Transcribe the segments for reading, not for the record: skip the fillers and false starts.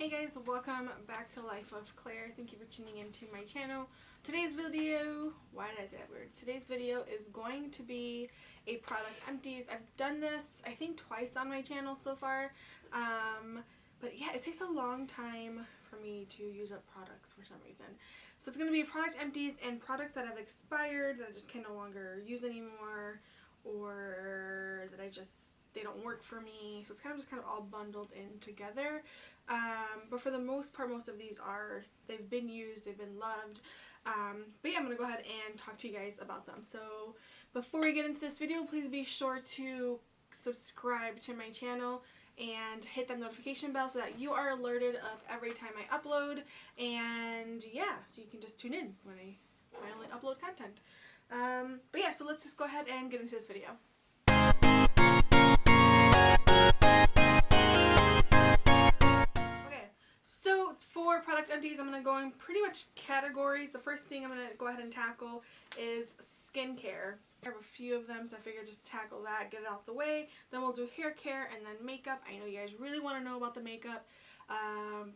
Hey guys, welcome back to Life of Claire. Thank you for tuning into my channel. Today's video, why did I say that weird? Today's video is going to be a product empties. I've done this I think twice on my channel so far. But yeah, it takes a long time for me to use up products for some reason. So it's going to be product empties and products that have expired that I just can no longer use anymore, or that they don't work for me. So it's kind of all bundled in together. But for the most part, most of these they've been used, they've been loved. But yeah, I'm going to go ahead and talk to you guys about them. So before we get into this video, please be sure to subscribe to my channel and hit that notification bell so that you are alerted of every time I upload. And yeah, so you can just tune in when I finally upload content. But yeah, so let's just go ahead and get into this video. So for product empties, I'm going to go in pretty much categories. The first thing I'm going to go ahead and tackle is skincare. I have a few of them, so I figured just tackle that, get it out the way. Then we'll do hair care and then makeup. I know you guys really want to know about the makeup,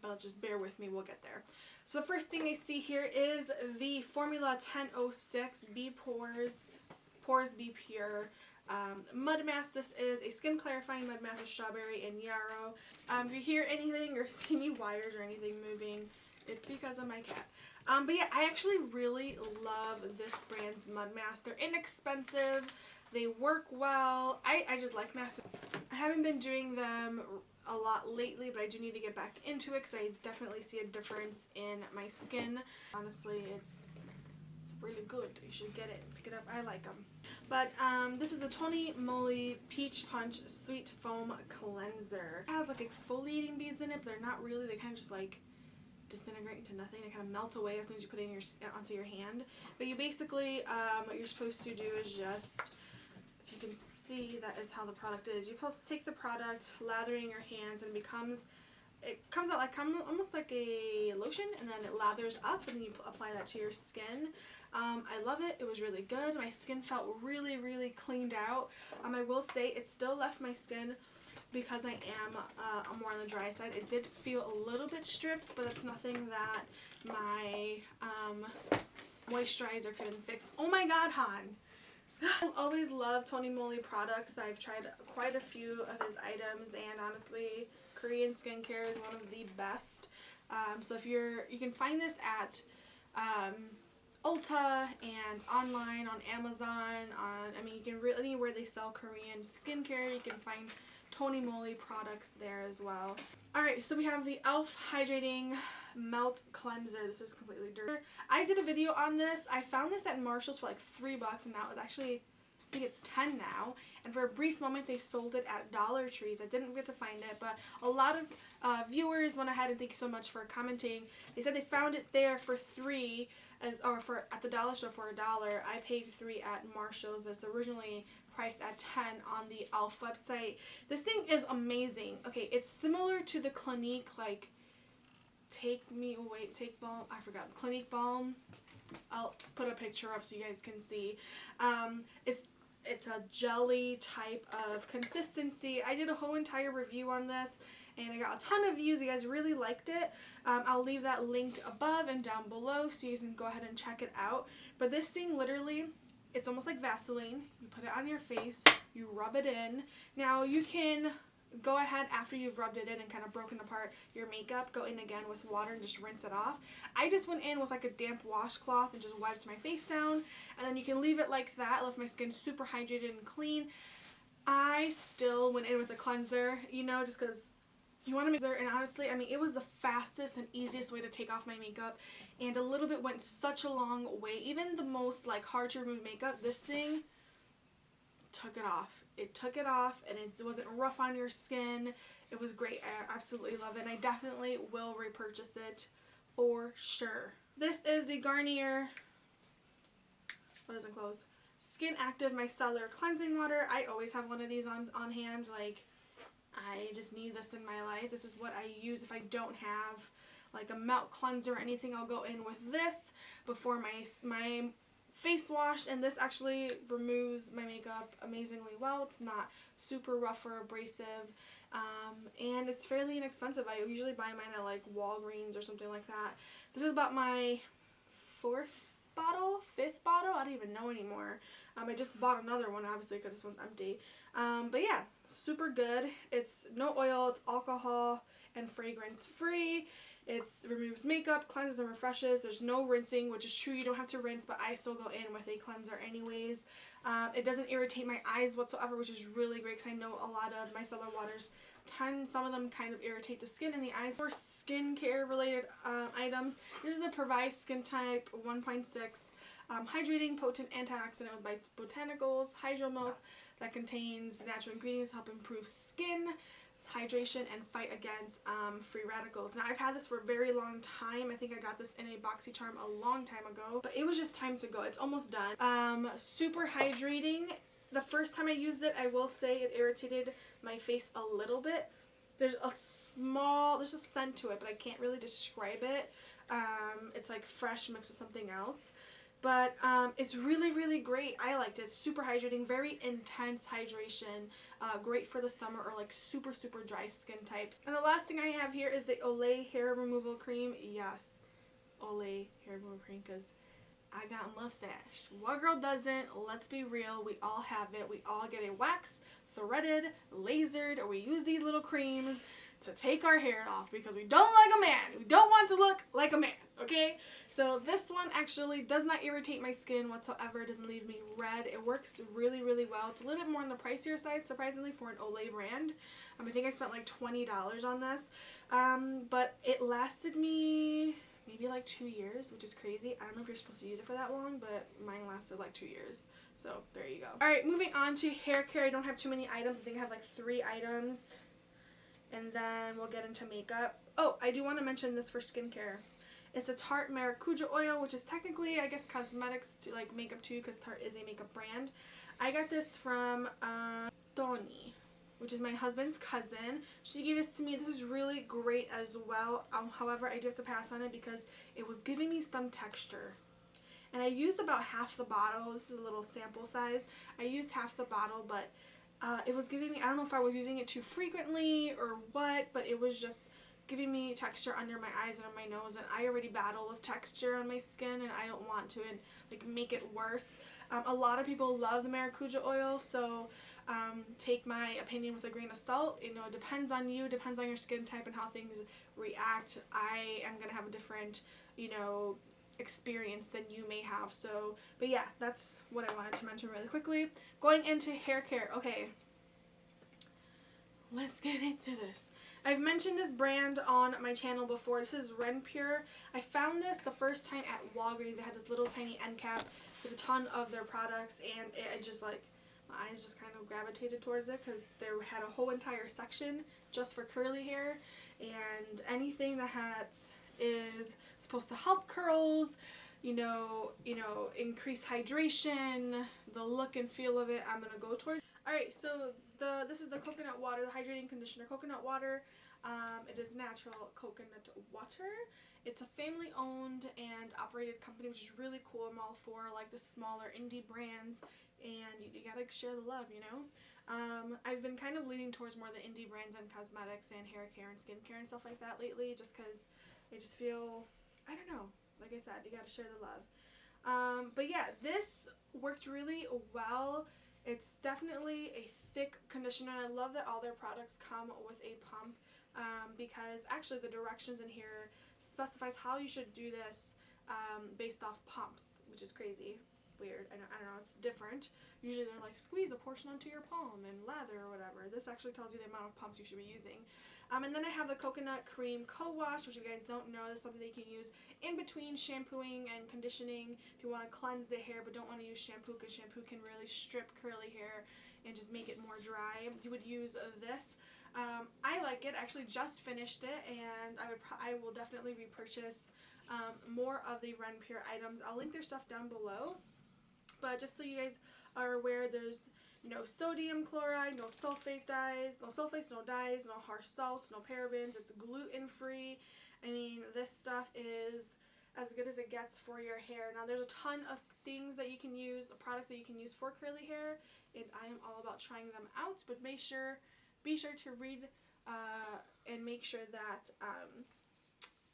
but just bear with me, we'll get there. So the first thing I see here is the Formula 1006 Be Pores Be Pure mud mask. This is a skin clarifying mud mask with strawberry and yarrow. If you hear anything or see any wires or anything moving, it's because of my cat. But yeah, I actually really love this brand's mud masks. They're inexpensive, they work well. I just like masks. I haven't been doing them a lot lately, but I do need to get back into it because I definitely see a difference in my skin. Honestly, it's really good. You should get it. Pick it up. I like them. But this is the Tony Moly Peach Punch Sweet Foam Cleanser. It has like exfoliating beads in it, but they're not really. They kind of just like disintegrate into nothing. They kind of melt away as soon as you put it onto your hand. But you basically, what you're supposed to do is just, if you can see, that is how the product is. You're supposed to take the product, lather it in your hands, and it comes out like almost like a lotion, and then it lathers up, and then you apply that to your skin. I love it. It was really good. My skin felt really, really cleaned out. I will say it still left my skin, because I am more on the dry side. It did feel a little bit stripped, but it's nothing that my moisturizer couldn't fix. Oh my god, hon! I always love Tony Moly products. I've tried quite a few of his items, and honestly, Korean skincare is one of the best. So if you can find this at Ulta and online on Amazon. You can really, anywhere they sell Korean skincare, you can find Tony Moly products there as well. Alright, so we have the e.l.f. Hydrating Melt Cleanser. This is completely dirty. I did a video on this. I found this at Marshall's for like $3, and now it's actually, I think it's $10 now. And for a brief moment, they sold it at Dollar Trees. I didn't get to find it, but a lot of viewers went ahead, and thank you so much for commenting. They said they found it there for $3, at the dollar store for $1. I paid $3 at Marshall's, but it's originally priced at $10 on the e.l.f. website. This thing is amazing. Okay, it's similar to the Clinique, like Take Balm. I forgot. Clinique Balm. I'll put a picture up so you guys can see. It's a jelly type of consistency. I did a whole entire review on this, and I got a ton of views. You guys really liked it. I'll leave that linked above and down below so you guys can go ahead and check it out. But this thing literally, it's almost like Vaseline. You put it on your face, you rub it in. Now you can go ahead after you've rubbed it in and kind of broken apart your makeup, go in again with water and just rinse it off. I just went in with like a damp washcloth and just wiped my face down, and then you can leave it like that. It left my skin super hydrated and clean. I still went in with a cleanser, just because you want to make it. And honestly, it was the fastest and easiest way to take off my makeup, and a little bit went such a long way. Even the most like hard to remove makeup, this thing took it off. It took it off, and it wasn't rough on your skin. It was great. I absolutely love it, and I definitely will repurchase it for sure. This is the Garnier, what doesn't close, Skin Active Micellar Cleansing Water. I always have one of these on hand. Like, I just need this in my life. This is what I use if I don't have like a melt cleanser or anything. I'll go in with this before my face wash, and this actually removes my makeup amazingly well. It's not super rough or abrasive. And it's fairly inexpensive. I usually buy mine at like Walgreens or something like that. This is about my fifth bottle, I don't even know anymore. I just bought another one obviously because this one's empty. But yeah, super good. It's no oil, it's alcohol and fragrance free. It removes makeup, cleanses and refreshes. There's no rinsing, which is true, you don't have to rinse, but I still go in with a cleanser anyways. It doesn't irritate my eyes whatsoever, which is really great because I know a lot of micellar waters some of them kind of irritate the skin and the eyes. For skincare related items, this is the Provide Skin Type 1.6 hydrating potent antioxidant with botanicals, hydro milk that contains natural ingredients to help improve skin hydration and fight against free radicals. Now I've had this for a very long time. I think I got this in a BoxyCharm a long time ago, but it was just time to go. It's almost done. Super hydrating. The first time I used it, I will say it irritated my face a little bit. There's a scent to it, but I can't really describe it. It's like fresh mixed with something else. But it's really, really great. I liked it. It's super hydrating, very intense hydration. Great for the summer or like super, super dry skin types. And the last thing I have here is the Olay Hair Removal Cream. Yes, Olay Hair Removal Cream, because I got a mustache. What girl doesn't? Let's be real. We all have it. We all get it waxed, threaded, lasered, or we use these little creams to take our hair off because we don't like a man. We don't want to look like a man, okay? So this one actually does not irritate my skin whatsoever. It doesn't leave me red. It works really, really well. It's a little bit more on the pricier side, surprisingly, for an Olay brand. I think I spent like $20 on this, but it lasted me maybe like 2 years, which is crazy. I don't know if you're supposed to use it for that long, but mine lasted like 2 years. So there you go. Alright, moving on to hair care. I don't have too many items. I think I have like 3 items. And then we'll get into makeup. Oh, I do want to mention this for skincare. It's a Tarte Maracuja oil, which is technically, I guess, cosmetics to like makeup too, because Tarte is a makeup brand. I got this from Tony, which is my husband's cousin. She gave this to me. This is really great as well. However, I do have to pass on it because it was giving me some texture. And I used about half the bottle. This is a little sample size. I used half the bottle, but it was giving me, I don't know if I was using it too frequently or what, but it was just giving me texture under my eyes and on my nose, and I already battle with texture on my skin and I don't want to like make it worse. A lot of people love the Maracuja oil, so take my opinion with a grain of salt. You know, it depends on you, depends on your skin type and how things react. I am going to have a different, you know, experience than you may have. So, but yeah, that's what I wanted to mention really quickly. Going into hair care. Okay, let's get into this. I've mentioned this brand on my channel before. This is Renpure. I found this the first time at Walgreens. They had this little tiny end cap with a ton of their products, and it just like, my eyes just kind of gravitated towards it because they had a whole entire section just for curly hair, and anything that is supposed to help curls, you know, increase hydration, the look and feel of it, I'm gonna go towards. Alright, so this is the coconut water, the hydrating conditioner coconut water. It is natural coconut water. It's a family owned and operated company, which is really cool. I'm all for like the smaller indie brands, and you gotta share the love, you know. I've been kind of leaning towards more the indie brands and cosmetics and hair care and skincare and stuff like that lately, just because I just feel, I don't know, like I said, you gotta share the love. But yeah, this worked really well. It's definitely a thick conditioner, and I love that all their products come with a pump, because actually the directions in here specifies how you should do this based off pumps, which is crazy. Weird. I don't know, it's different. Usually they're like, squeeze a portion onto your palm and lather or whatever. This actually tells you the amount of pumps you should be using. And then I have the coconut cream co-wash, which you guys don't know, this is something that you can use in between shampooing and conditioning if you want to cleanse the hair but don't want to use shampoo, because shampoo can really strip curly hair and just make it more dry. You would use this. I like it. I actually just finished it, and I will definitely repurchase more of the Renpure items. I'll link their stuff down below. But just so you guys are aware, there's no sodium chloride, no sulfate dyes, no sulfates, no dyes, no harsh salts, no parabens. It's gluten-free. I mean, this stuff is as good as it gets for your hair. Now there's a ton of things that you can use, products that you can use for curly hair, and I am all about trying them out, but be sure to read and make sure that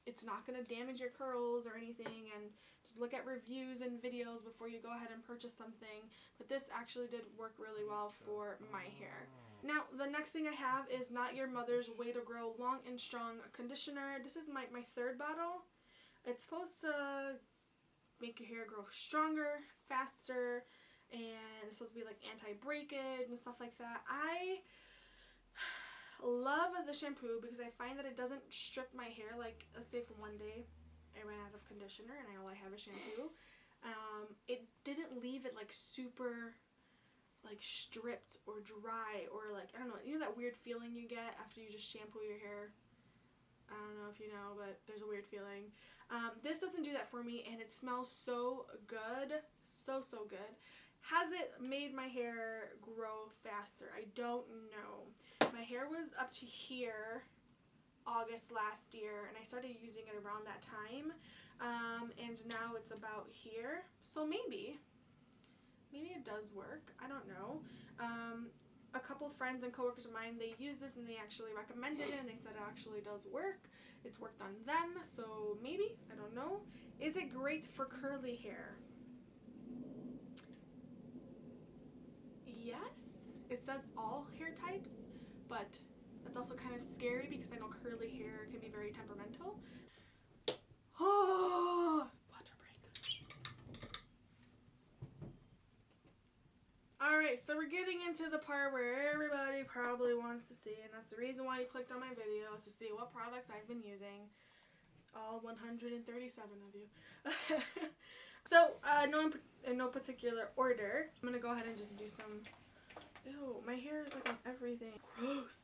it's not going to damage your curls or anything, and just look at reviews and videos before you go ahead and purchase something. But this actually did work really well for my hair. Now the next thing I have is Not Your Mother's Way to Grow Long and Strong Conditioner. This is my third bottle. It's supposed to make your hair grow stronger, faster, and it's supposed to be like anti-breakage and stuff like that. I love the shampoo because I find that it doesn't strip my hair. Like, let's say for one day I ran out of conditioner and all I have is shampoo. It didn't leave it like super like stripped or dry, or like, I don't know, you know that weird feeling you get after you just shampoo your hair? I don't know if you know, but there's a weird feeling. This doesn't do that for me, and it smells so good. So good. Has it made my hair grow faster? I don't know. My hair was up to here August last year, and I started using it around that time, and now it's about here, so maybe it does work. I don't know. A couple friends and coworkers of mine, they use this and they actually recommended it, and they said it actually does work. It's worked on them, so maybe, I don't know. Is it great for curly hair? Yes, it says all hair types, but that's also kind of scary because I know curly hair can be very temperamental. Oh, water break. Alright, so we're getting into the part where everybody probably wants to see, and that's the reason why you clicked on my video, is to see what products I've been using. All 137 of you. So, in no particular order, I'm going to go ahead and just do some... Ew, my hair is like on everything. Gross.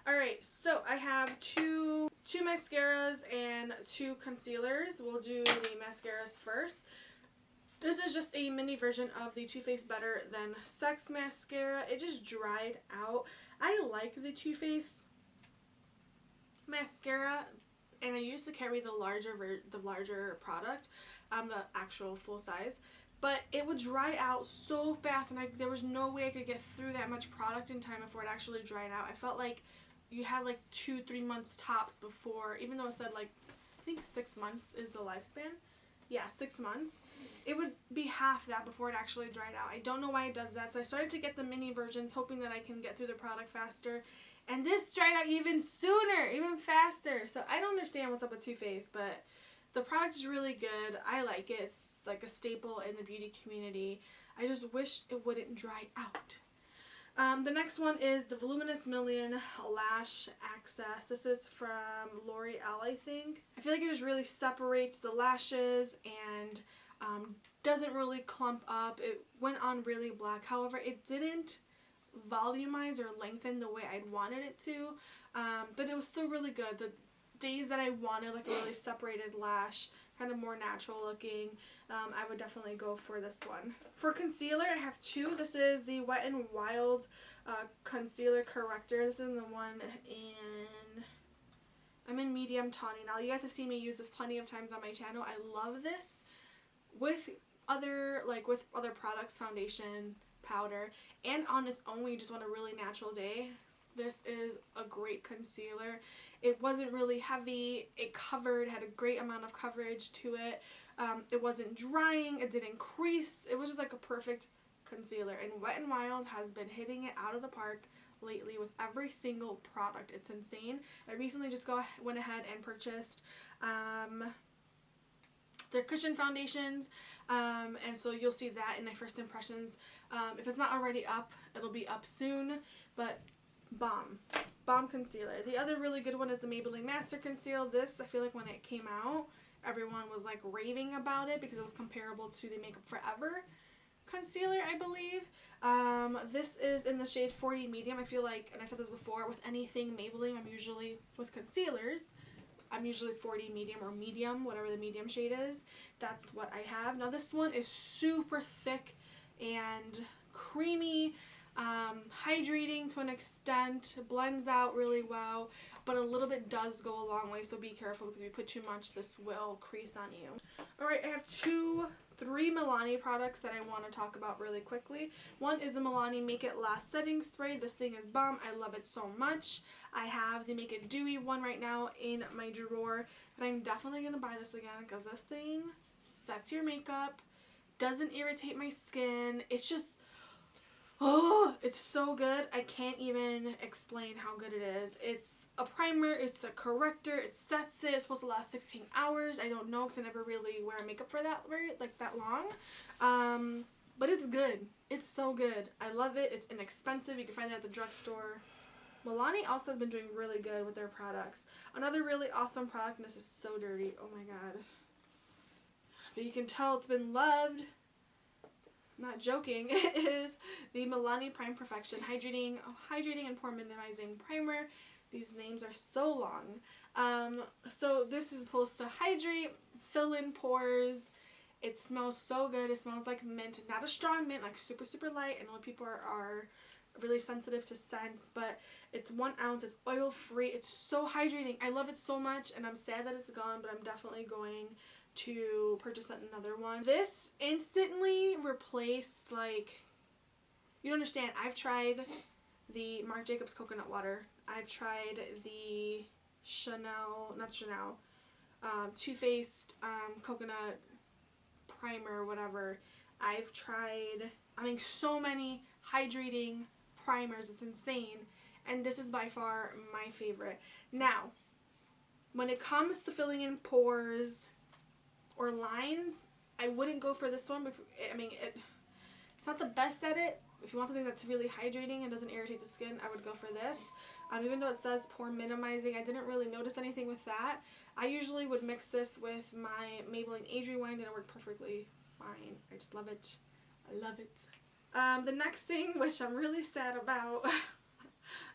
Alright, so I have two mascaras and 2 concealers. We'll do the mascaras first. This is just a mini version of the Too Faced Better Than Sex mascara. It just dried out. I like the Too Faced mascara, and I used to carry the larger product, the actual full size, but it would dry out so fast, and there was no way I could get through that much product in time before it actually dried out. I felt like you had like 2-3 months tops before, even though it said like, I think 6 months is the lifespan. Yeah, 6 months. It would be half that before it actually dried out. I don't know why it does that, so I started to get the mini versions, hoping that I can get through the product faster. And this dried out even sooner, even faster. So I don't understand what's up with Too Faced, but the product is really good. I like it. It's like a staple in the beauty community. I just wish it wouldn't dry out. The next one is the Voluminous Million Lash Access. This is from L'Oreal, I think. I feel like it just really separates the lashes and doesn't really clump up. It went on really black. However, it didn't volumize or lengthen the way I'd wanted it to, but it was still really good. The days that I wanted like a really separated lash, kind of more natural looking, I would definitely go for this one. For concealer, I have 2. This is the Wet n Wild Concealer Corrector. This is the one I'm in medium tawny. Now, you guys have seen me use this plenty of times on my channel. I love this with other products, foundation, powder, and on its own when you just want a really natural day. This is a great concealer. It wasn't really heavy. It had a great amount of coverage to it. It wasn't drying. It didn't crease. It was just like a perfect concealer. And Wet n Wild has been hitting it out of the park lately with every single product. It's insane. I recently just went ahead and purchased their cushion foundations, and so you'll see that in my first impressions. If it's not already up, it'll be up soon, but bomb concealer. The other really good one is the Maybelline Master Conceal. This, I feel like when it came out, everyone was like raving about it because it was comparable to the Makeup Forever concealer, I believe. This is in the shade 40 Medium. I feel like, and I said this before, with anything Maybelline, with concealers, I'm usually 40 medium or medium, whatever the medium shade is. That's what I have. Now this one is super thick and creamy, hydrating to an extent, blends out really well. but a little bit does go a long way, so be careful because if you put too much, this will crease on you. Alright, I have three Milani products that I want to talk about really quickly. One is the Milani Make It Last Setting Spray. This thing is bomb. I love it so much. I have the Make It Dewy one right now in my drawer, and I'm definitely going to buy this again because this thing sets your makeup, doesn't irritate my skin. It's just, oh, it's so good. I can't even explain how good it is. It's a primer, it's a corrector, it sets it. It's supposed to last 16 hours. I don't know because I never really wear makeup for that long. But it's good. It's so good. I love it. It's inexpensive. You can find it at the drugstore. Milani also has been doing really good with their products. Another really awesome product, and this is so dirty. Oh my god. But you can tell it's been loved. I'm not joking. It is the Milani Prime Perfection Hydrating and Pore Minimizing Primer. These names are so long. So this is supposed to hydrate, fill in pores. It smells so good. It smells like mint. Not a strong mint, like super, super light. I know people are really sensitive to scents, but it's 1 ounce. It's oil free. It's so hydrating. I love it so much, and I'm sad that it's gone, but I'm definitely going to purchase another one. This instantly replaced, like, you don't understand. I've tried the Marc Jacobs coconut water. I've tried the Too Faced coconut primer, whatever. I've tried, I mean, so many hydrating primers. It's insane. And this is by far my favorite. Now, when it comes to filling in pores or lines, I wouldn't go for this one. But it's not the best at it. If you want something that's really hydrating and doesn't irritate the skin, I would go for this. Even though it says pore minimizing, I didn't really notice anything with that. I usually would mix this with my Maybelline Age Rewind, and it worked perfectly fine. I just love it. I love it. The next thing, which I'm really sad about,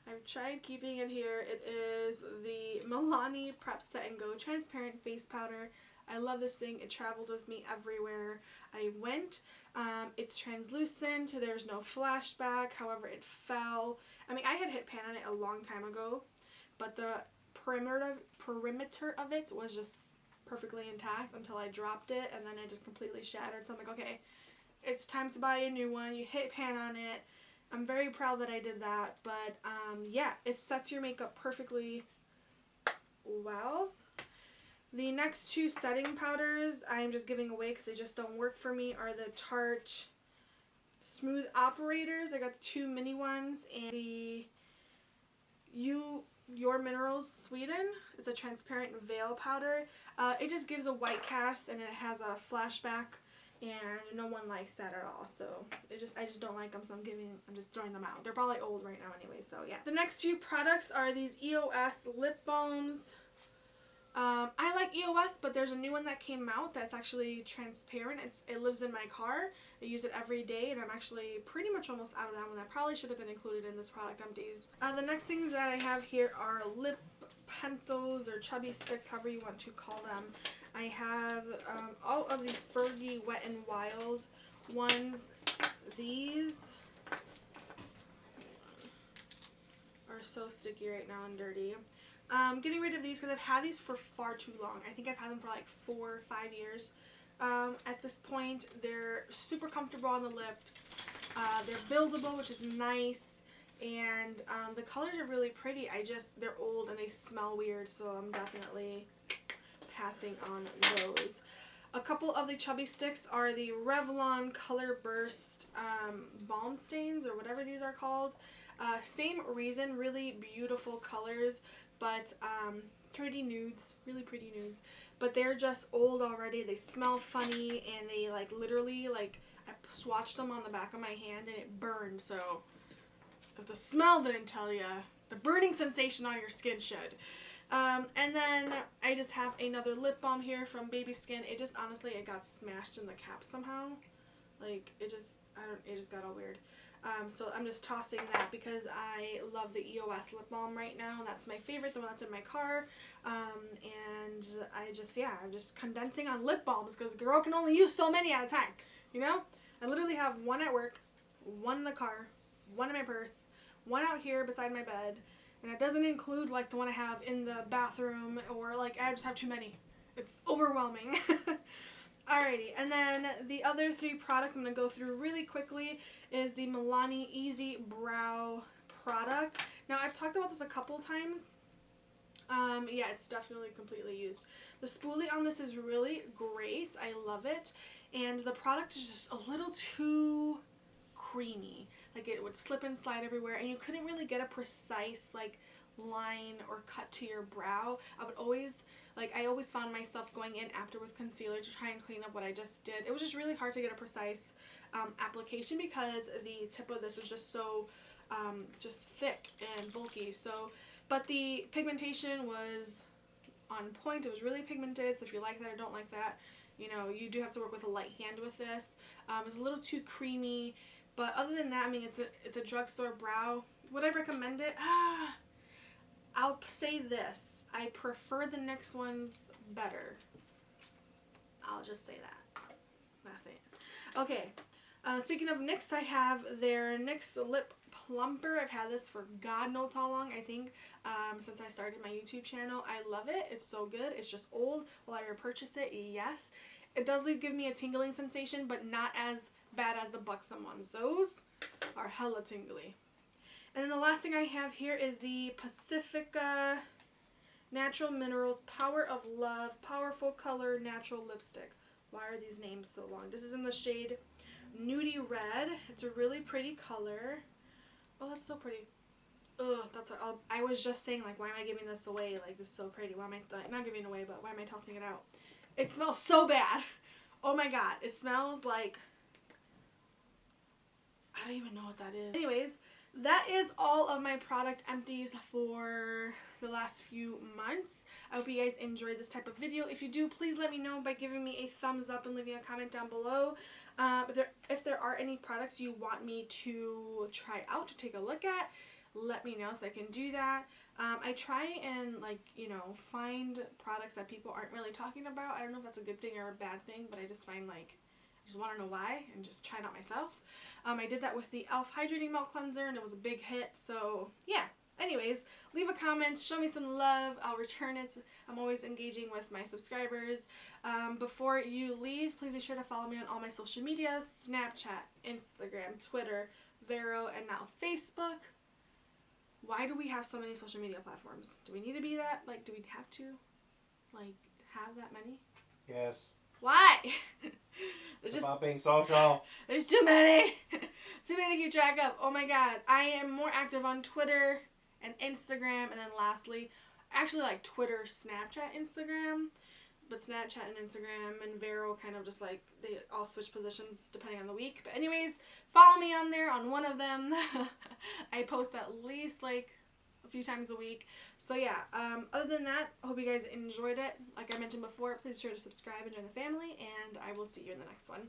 I've tried keeping it here. It is the Milani Prep Set and Go Transparent Face Powder. I love this thing. It traveled with me everywhere I went. It's translucent. There's no flashback. However, it fell. I mean, I had hit pan on it a long time ago, but the perimeter of it was just perfectly intact until I dropped it, and then it just completely shattered. So I'm like, okay, it's time to buy a new one. You hit pan on it. I'm very proud that I did that, but yeah, it sets your makeup perfectly well. The next two setting powders I'm just giving away because they just don't work for me are the Tarte Smooth Operators. I got the two mini ones, and the Your Minerals Sweden. It's a transparent veil powder. It just gives a white cast, and it has a flashback, and no one likes that at all. So I just don't like them, so I'm just throwing them out. They're probably old right now anyway, so yeah. The next few products are these EOS lip balms. I like EOS, but there's a new one that came out that's actually transparent. It lives in my car. I use it every day, and I'm actually pretty much almost out of that one. That probably should have been included in this product empties. The next things that I have here are lip pencils or chubby sticks, however you want to call them. I have all of the Fergie Wet n Wild ones. These are so sticky right now and dirty. Getting rid of these because I've had these for far too long. I think I've had them for like 4 or 5 years. At this point, they're super comfortable on the lips. They're buildable, which is nice, and the colors are really pretty. They're old and they smell weird, so I'm definitely passing on those. A couple of the chubby sticks are the Revlon Color Burst Balm Stains, or whatever these are called. Same reason, really beautiful colors, but pretty nudes, really pretty nudes. But they're just old already. They smell funny, and they literally I swatched them on the back of my hand and it burned. So if the smell didn't tell you, the burning sensation on your skin should. And then I just have another lip balm here from Baby Skin. It just honestly, it got smashed in the cap somehow. It just got all weird. So I'm just tossing that because I love the EOS lip balm right now. That's my favorite, the one that's in my car. And I'm just condensing on lip balms because girl can only use so many at a time, you know? I literally have one at work, one in the car, one in my purse, one out here beside my bed, And it doesn't include like the one I have in the bathroom, or like I just have too many. It's overwhelming. Alrighty, and then the other 3 products I'm going to go through really quickly is the Milani Easy Brow product. Now, I've talked about this a couple times. Yeah, it's definitely completely used. The spoolie on this is really great. I love it. And the product is just a little too creamy. Like, it would slip and slide everywhere, and you couldn't really get a precise, like, line or cut to your brow. I always found myself going in after with concealer to try and clean up what I just did. It was just really hard to get a precise application because the tip of this was just so just thick and bulky. So, but the pigmentation was on point. It was really pigmented, so if you like that or don't like that, you know, you do have to work with a light hand with this. It's a little too creamy, but other than that, I mean, it's a drugstore brow. Would I recommend it? I'll say this. I prefer the NYX ones better. I'll just say that. That's it. Okay. Speaking of NYX, I have their NYX Lip Plumper. I've had this for God knows how long. I think since I started my YouTube channel. I love it. It's so good. It's just old. Will I repurchase it? Yes. It does give me a tingling sensation, but not as bad as the Buxom ones. Those are hella tingly. And then the last thing I have here is the Pacifica Natural Minerals Power of Love Powerful Color Natural Lipstick. Why are these names so long? This is in the shade Nudie Red. It's a really pretty color. Oh, that's so pretty. Ugh, that's what I was just saying, like, why am I giving this away? Like, this is so pretty. Why am I, not giving it away, but why am I tossing it out? It smells so bad. Oh my god. It smells like, I don't even know what that is. Anyways, that is all of my product empties for the last few months. I hope you guys enjoyed this type of video. If you do, please let me know by giving me a thumbs up and leaving a comment down below. If there are any products you want me to try out, to take a look at, let me know so I can do that. I try and, like, you know, find products that people aren't really talking about. I don't know if that's a good thing or a bad thing, but I just find, like, I just want to know why and just try it out myself. I did that with the e.l.f. Hydrating Milk Cleanser, and it was a big hit. So, yeah. Anyways, leave a comment. Show me some love. I'll return it. I'm always engaging with my subscribers. Before you leave, please be sure to follow me on all my social media. Snapchat, Instagram, Twitter, Vero, and now Facebook. Why do we have so many social media platforms? Do we need to be that? Like, do we have to, like, have that many? Yes. Why? It's just about being social. There's too many. Too many to keep track of. Oh my god. I am more active on Twitter and Instagram, and then lastly, actually, like, Twitter, Snapchat, Instagram. But Snapchat and Instagram and Vero kind of just, like, they all switch positions depending on the week. But anyways, follow me on there on one of them. I post at least, like, a few times a week. So yeah, other than that, I hope you guys enjoyed it. Like I mentioned before, please be sure to subscribe and join the family, and I will see you in the next one.